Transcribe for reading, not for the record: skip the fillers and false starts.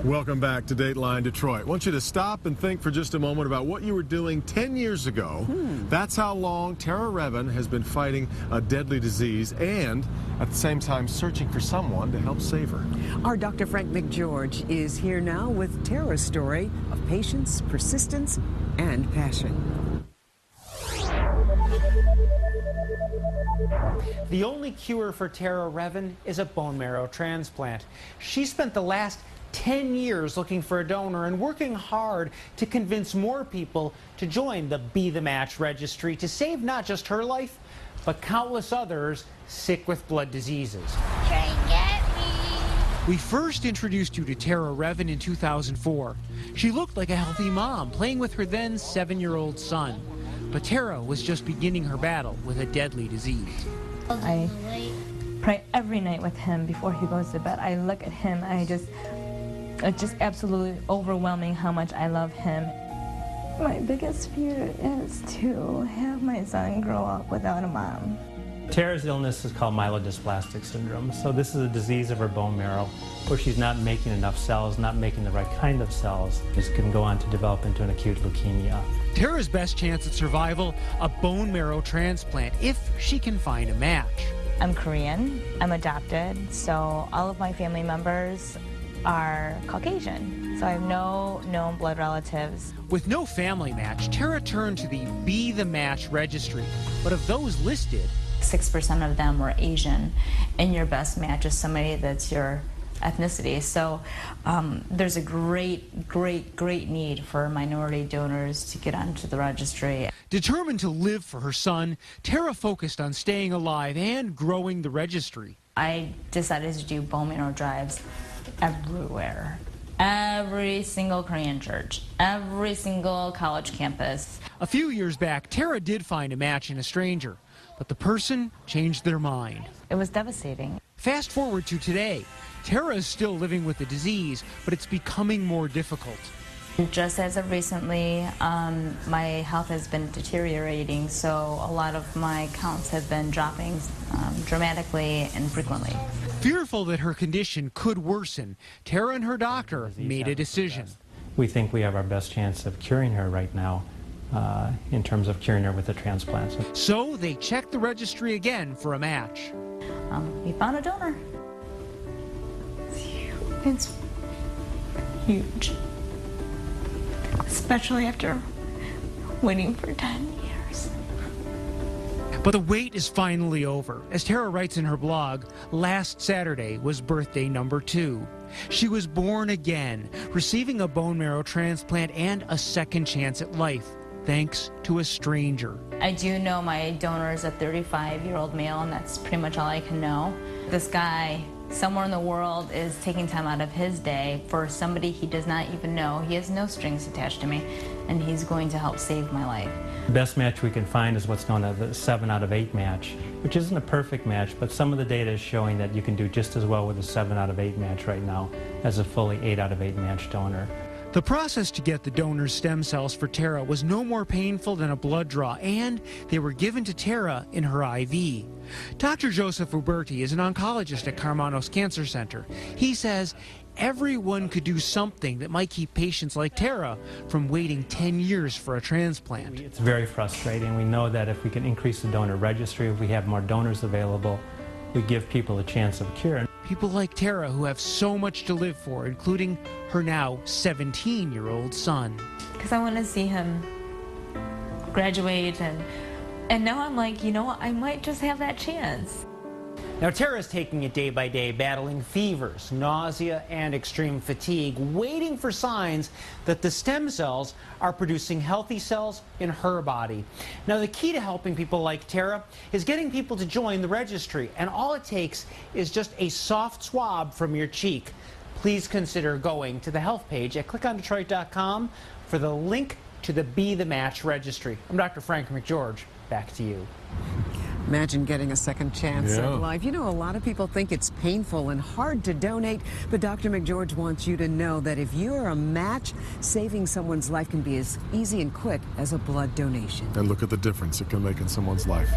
Welcome back to Dateline Detroit. I want you to stop and think for just a moment about what you were doing 10 years ago. That's how long Tara Revan has been fighting a deadly disease and at the same time searching for someone to help save her. Our Dr. Frank McGeorge is here now with Tara's story of patience, persistence, and passion. The only cure for Tara Revan is a bone marrow transplant. She spent the last 10 years looking for a donor and working hard to convince more people to join the Be the Match registry to save not just her life, but countless others sick with blood diseases. Try and get me. We first introduced you to Tara Revan in 2004. She looked like a healthy mom playing with her then 7-year-old son. But Tara was just beginning her battle with a deadly disease. I pray every night with him before he goes to bed. I look at him, it's just absolutely overwhelming how much I love him. My biggest fear is to have my son grow up without a mom. Tara's illness is called myelodysplastic syndrome. So this is a disease of her bone marrow where she's not making enough cells, not making the right kind of cells. This can go on to develop into an acute leukemia. Tara's best chance at survival, a bone marrow transplant, if she can find a match. I'm Korean, I'm adopted, so all of my family members are Caucasian, so I have no known blood relatives. With no family match, Tara turned to the Be the Match registry, but of those listed, 6% of them were Asian, and your best match is somebody that's your ethnicity. So there's a great need for minority donors to get onto the registry. Determined to live for her son, Tara focused on staying alive and growing the registry. I decided to do bone marrow drives everywhere. Every single Korean church, every single college campus. A few years back, Tara did find a match in a stranger, but the person changed their mind. It was devastating. Fast forward to today. Tara is still living with the disease, but it's becoming more difficult. Just as of recently, my health has been deteriorating, so a lot of my counts have been dropping dramatically and frequently. Fearful that her condition could worsen, Tara and her doctor made a decision. We think we have our best chance of curing her right now in terms of curing her with a transplant. So they checked the registry again for a match. We found a donor. It's huge, especially after waiting for 10 years. But the wait is finally over. As Tara writes in her blog, last Saturday was birthday number 2. She was born again, receiving a bone marrow transplant and a second chance at life, thanks to a stranger. I do know my donor is a 35-year-old male, and that's pretty much all I can know. This guy somewhere in the world is taking time out of his day for somebody he does not even know. He has no strings attached to me, and he's going to help save my life. The best match we can find is what's known as the 7 out of 8 match, which isn't a perfect match, but some of the data is showing that you can do just as well with a 7 out of 8 match right now as a fully 8 out of 8 match donor. The process to get the donor's stem cells for Tara was no more painful than a blood draw, and they were given to Tara in her IV. Dr. Joseph Uberti is an oncologist at Karmanos Cancer Center. He says everyone could do something that might keep patients like Tara from waiting 10 years for a transplant. It's very frustrating. We know that if we can increase the donor registry, if we have more donors available, we give people a chance of cure. People like Tara who have so much to live for, including her now 17-year-old son. Because I want to see him graduate, and now I'm like, you know what, I might just have that chance. Now Tara's taking it day by day, battling fevers, nausea, and extreme fatigue, waiting for signs that the stem cells are producing healthy cells in her body. Now the key to helping people like Tara is getting people to join the registry, and all it takes is just a soft swab from your cheek. Please consider going to the health page at clickondetroit.com for the link to the Be the Match registry. I'm Dr. Frank McGeorge. Back to you. Imagine getting a second chance at life. You know, a lot of people think it's painful and hard to donate, but Dr. McGeorge wants you to know that if you're a match, saving someone's life can be as easy and quick as a blood donation. And look at the difference it can make in someone's life.